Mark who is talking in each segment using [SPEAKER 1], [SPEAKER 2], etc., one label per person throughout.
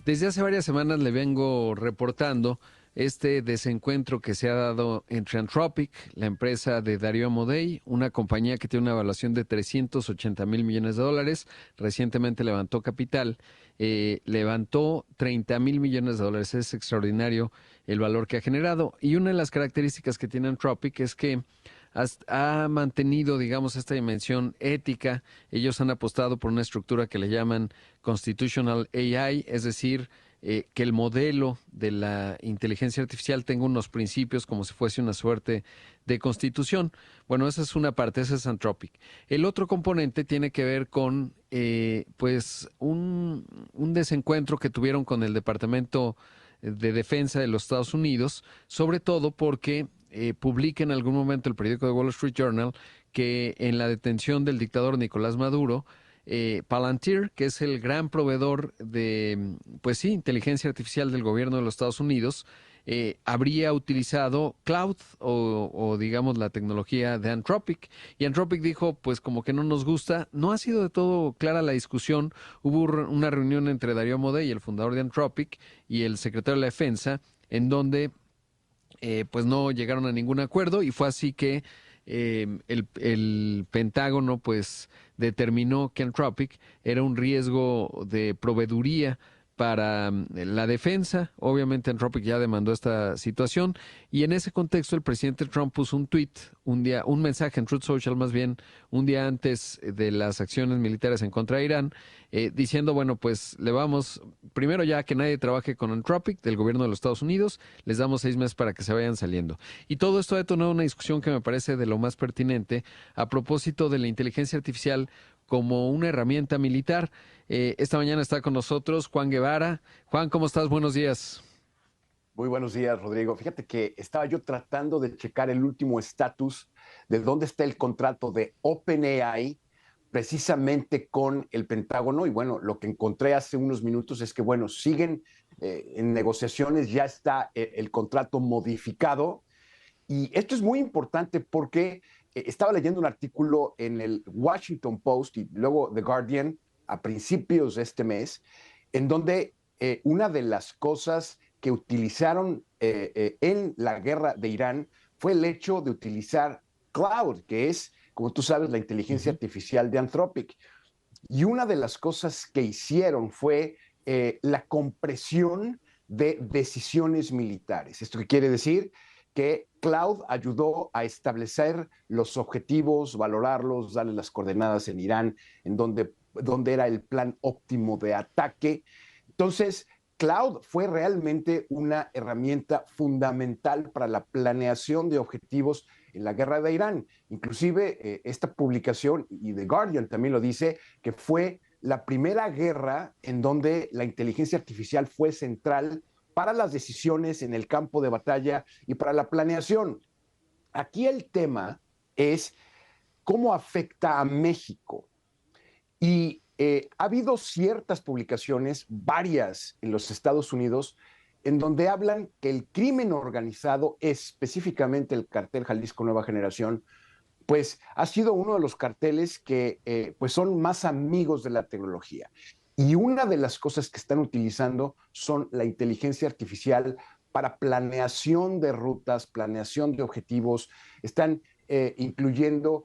[SPEAKER 1] Desde hace varias semanas le vengo reportando este desencuentro que se ha dado entre Anthropic, la empresa de Darío Amodei, una compañía que tiene una evaluación de 380 mil millones de dólares, recientemente levantó capital, levantó 30 mil millones de dólares, es extraordinario el valor que ha generado. Y una de las características que tiene Anthropic es que ha mantenido, digamos, esta dimensión ética. Ellos han apostado por una estructura que le llaman Constitutional AI, es decir, que el modelo de la inteligencia artificial tenga unos principios como si fuese una suerte de constitución. Bueno, esa es una parte, esa es Anthropic. El otro componente tiene que ver con pues un desencuentro que tuvieron con el Departamento de Defensa de los Estados Unidos, sobre todo porque publica en algún momento el periódico de Wall Street Journal que en la detención del dictador Nicolás Maduro, Palantir, que es el gran proveedor de, pues sí, inteligencia artificial del gobierno de los Estados Unidos, habría utilizado cloud o digamos la tecnología de Anthropic. Y Anthropic dijo, pues como que no nos gusta. No ha sido de todo clara la discusión. Hubo una reunión entre Darío Amodei, el fundador de Anthropic, y el secretario de la Defensa, en donde pues no llegaron a ningún acuerdo y fue así que el Pentágono pues determinó que Anthropic era un riesgo de proveeduría para la defensa. Obviamente Anthropic ya demandó esta situación y en ese contexto el presidente Trump puso un tweet, un mensaje en Truth Social más bien, un día antes de las acciones militares en contra de Irán, diciendo, bueno, pues le vamos, primero ya que nadie trabaje con Anthropic del gobierno de los Estados Unidos, les damos 6 meses para que se vayan saliendo. Y todo esto ha detonado una discusión que me parece de lo más pertinente a propósito de la inteligencia artificial como una herramienta militar. Esta mañana está con nosotros Juan Guevara. Juan, ¿cómo estás? Buenos días.
[SPEAKER 2] Muy buenos días, Rodrigo. Fíjate que estaba yo tratando de checar el último estatus de dónde está el contrato de OpenAI precisamente con el Pentágono. Y bueno, lo que encontré hace unos minutos es que, bueno, siguen en negociaciones, ya está el contrato modificado. Y esto es muy importante porque estaba leyendo un artículo en el Washington Post y luego The Guardian a principios de este mes, en donde una de las cosas que utilizaron en la guerra de Irán fue el hecho de utilizar cloud, que es, como tú sabes, la
[SPEAKER 1] Uh
[SPEAKER 2] inteligencia
[SPEAKER 1] -huh.
[SPEAKER 2] artificial de Anthropic. Y una de las cosas que hicieron fue la compresión de decisiones militares. ¿Esto qué quiere decir? Que Cloud ayudó a establecer los objetivos, valorarlos, darle las coordenadas en Irán, en donde era el plan óptimo de ataque. Entonces, Cloud fue realmente una herramienta fundamental para la planeación de objetivos en la guerra de Irán. Inclusive esta publicación, y The Guardian también lo dice, que fue la primera guerra en donde la inteligencia artificial fue central para las decisiones en el campo de batalla y para la planeación. Aquí el tema es cómo afecta a México. Y ha habido ciertas publicaciones, varias en los Estados Unidos, en donde hablan que el crimen organizado, específicamente el cartel Jalisco Nueva Generación, pues ha sido uno de los carteles que pues son más amigos de la tecnología. Y una de las cosas que están utilizando son la inteligencia artificial para planeación de rutas, planeación de objetivos. Están incluyendo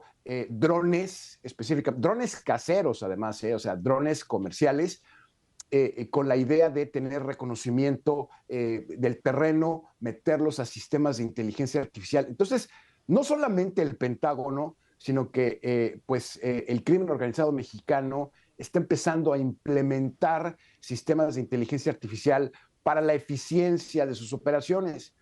[SPEAKER 2] drones específicos, drones caseros además, o sea, drones comerciales, con la idea de tener reconocimiento del terreno, meterlos a sistemas de inteligencia artificial. Entonces, no solamente el Pentágono, sino que el crimen organizado mexicano está empezando a implementar sistemas de inteligencia artificial para la eficiencia de sus operaciones.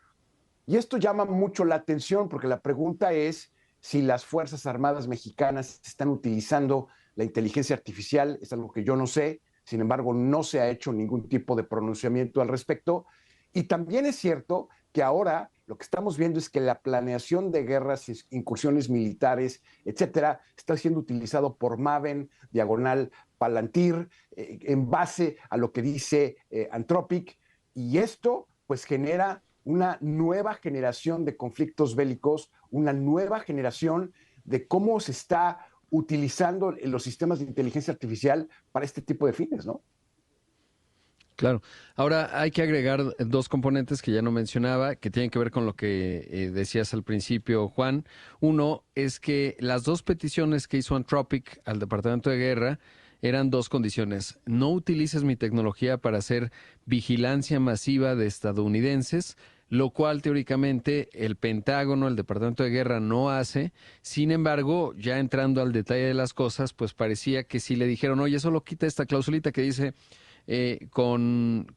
[SPEAKER 2] Y esto llama mucho la atención porque la pregunta es si las Fuerzas Armadas mexicanas están utilizando la inteligencia artificial, es algo que yo no sé, sin embargo no se ha hecho ningún tipo de pronunciamiento al respecto. Y también es cierto que ahora lo que estamos viendo es que la planeación de guerras, incursiones militares, etcétera, está siendo utilizado por Maven, diagonal Palantir, en base a lo que dice Anthropic. Y esto pues genera una nueva generación de conflictos bélicos, una nueva generación de cómo se está utilizando los sistemas de inteligencia artificial para este tipo de fines, ¿no?
[SPEAKER 1] Claro. Ahora hay que agregar dos componentes que ya no mencionaba, que tienen que ver con lo que decías al principio, Juan. Uno es que las dos peticiones que hizo Anthropic al Departamento de Guerra eran dos condiciones. No utilices mi tecnología para hacer vigilancia masiva de estadounidenses, lo cual teóricamente el Pentágono, el Departamento de Guerra no hace. Sin embargo, ya entrando al detalle de las cosas, pues parecía que si le dijeron, oye, solo quita esta clausulita que dice con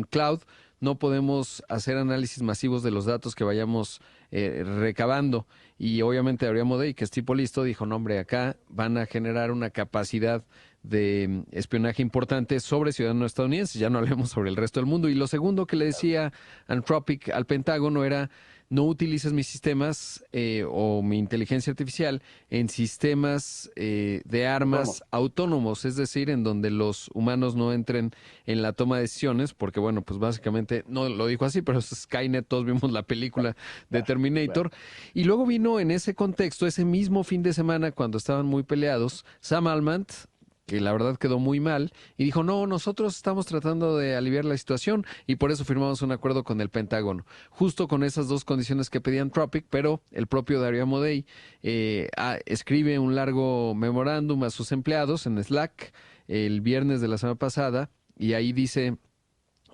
[SPEAKER 1] Cloud no podemos hacer análisis masivos de los datos que vayamos recabando. Y obviamente Adrián Day, que es tipo listo, dijo, no hombre, acá van a generar una capacidad de espionaje importante sobre ciudadanos estadounidenses, ya no hablemos sobre el resto del mundo. Y lo segundo que le decía Anthropic al Pentágono era, no utilices mis sistemas o mi inteligencia artificial en sistemas de armas autónomos, es decir, en donde los humanos no entren en la toma de decisiones, porque bueno, pues básicamente, no lo dijo así, pero es Skynet, todos vimos la película de Terminator, y luego vino en ese contexto, ese mismo fin de semana, cuando estaban muy peleados, Sam Altman, que la verdad quedó muy mal, y dijo, no, nosotros estamos tratando de aliviar la situación y por eso firmamos un acuerdo con el Pentágono, justo con esas dos condiciones que pedía Anthropic, pero el propio Dario Amodei escribe un largo memorándum a sus empleados en Slack el viernes de la semana pasada, y ahí dice...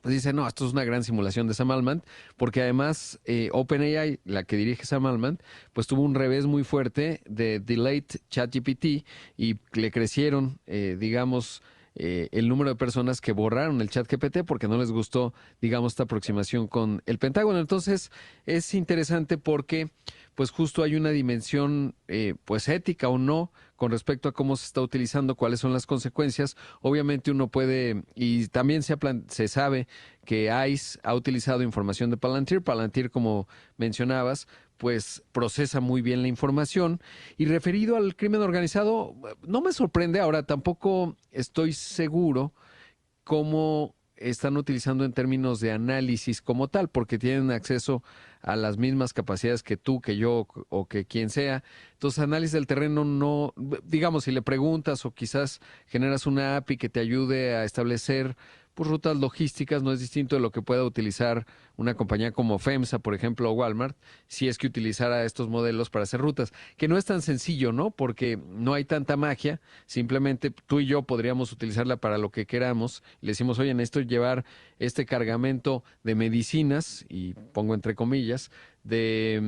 [SPEAKER 1] Pues dice, no, esto es una gran simulación de Sam Altman, porque además OpenAI, la que dirige Sam Altman, pues tuvo un revés muy fuerte de delayed ChatGPT y le crecieron, digamos, el número de personas que borraron el ChatGPT porque no les gustó, digamos, esta aproximación con el Pentágono. Entonces, es interesante porque, pues justo hay una dimensión, pues ética o no, con respecto a cómo se está utilizando, cuáles son las consecuencias. Obviamente uno puede, y también se sabe que ICE ha utilizado información de Palantir. Palantir, como mencionabas, pues procesa muy bien la información. Y referido al crimen organizado, no me sorprende, ahora tampoco estoy seguro cómo están utilizando en términos de análisis como tal, porque tienen acceso a las mismas capacidades que tú, que yo o que quien sea. Entonces, análisis del terreno no, digamos, si le preguntas o quizás generas una API que te ayude a establecer pues, rutas logísticas, no es distinto de lo que pueda utilizar una compañía como FEMSA, por ejemplo, o Walmart, si es que utilizara estos modelos para hacer rutas, que no es tan sencillo, ¿no? Porque no hay tanta magia, simplemente tú y yo podríamos utilizarla para lo que queramos. Le decimos, oye, necesito llevar este cargamento de medicinas, y pongo entre comillas, de,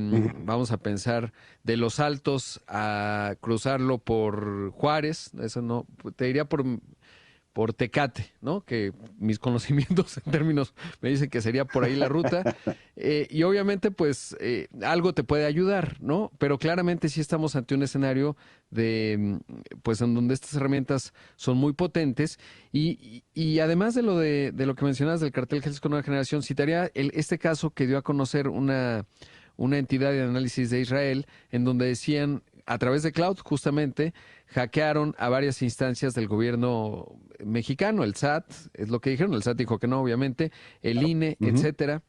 [SPEAKER 1] vamos a pensar, de Los Altos a cruzarlo por Juárez, eso no, te diría por Tecate, ¿no? Que mis conocimientos en términos me dicen que sería por ahí la ruta. Y obviamente, pues, algo te puede ayudar, ¿no? Pero claramente sí estamos ante un escenario de, pues, en donde estas herramientas son muy potentes. Y además de lo que mencionas del cartel Jalisco Nueva Generación, citaría este caso que dio a conocer una entidad de análisis de Israel, en donde decían, a través de cloud, justamente, hackearon a varias instancias del gobierno mexicano, el SAT, es lo que dijeron, el SAT dijo que no, obviamente, el INE, etcétera.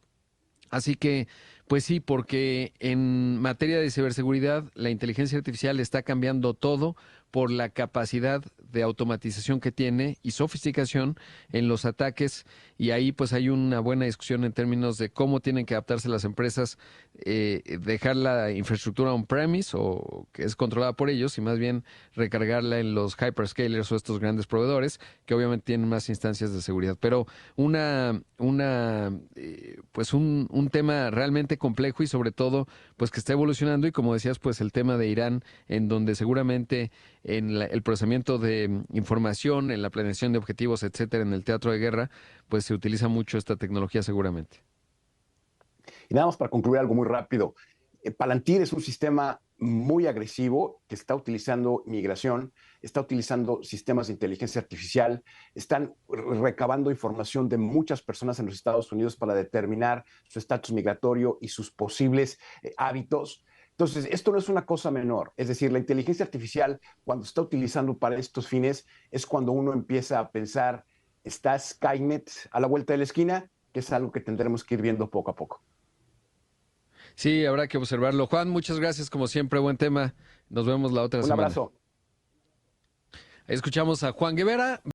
[SPEAKER 1] Así que, pues sí, porque en materia de ciberseguridad, la inteligencia artificial está cambiando todo por la capacidad de automatización que tiene y sofisticación en los ataques, y ahí pues hay una buena discusión en términos de cómo tienen que adaptarse las empresas, dejar la infraestructura on-premise o que es controlada por ellos y más bien recargarla en los hyperscalers o estos grandes proveedores que obviamente tienen más instancias de seguridad. Pero pues un tema realmente complejo y sobre todo pues que está evolucionando, y como decías pues el tema de Irán, en donde seguramente en el procesamiento de información, en la planeación de objetivos, etcétera, en el teatro de guerra, pues se utiliza mucho esta tecnología seguramente.
[SPEAKER 2] Y nada más para concluir algo muy rápido. Palantir es un sistema muy agresivo que está utilizando migración, está utilizando sistemas de inteligencia artificial, están recabando información de muchas personas en los Estados Unidos para determinar su estatus migratorio y sus posibles hábitos. Entonces, esto no es una cosa menor. Es decir, la inteligencia artificial, cuando se está utilizando para estos fines, es cuando uno empieza a pensar, ¿está Skynet a la vuelta de la esquina? Que es algo que tendremos que ir viendo poco a poco.
[SPEAKER 1] Sí, habrá que observarlo. Juan, muchas gracias, como siempre, buen tema. Nos vemos la otra
[SPEAKER 2] Un
[SPEAKER 1] semana.
[SPEAKER 2] abrazo.
[SPEAKER 1] Escuchamos a Juan Guevara.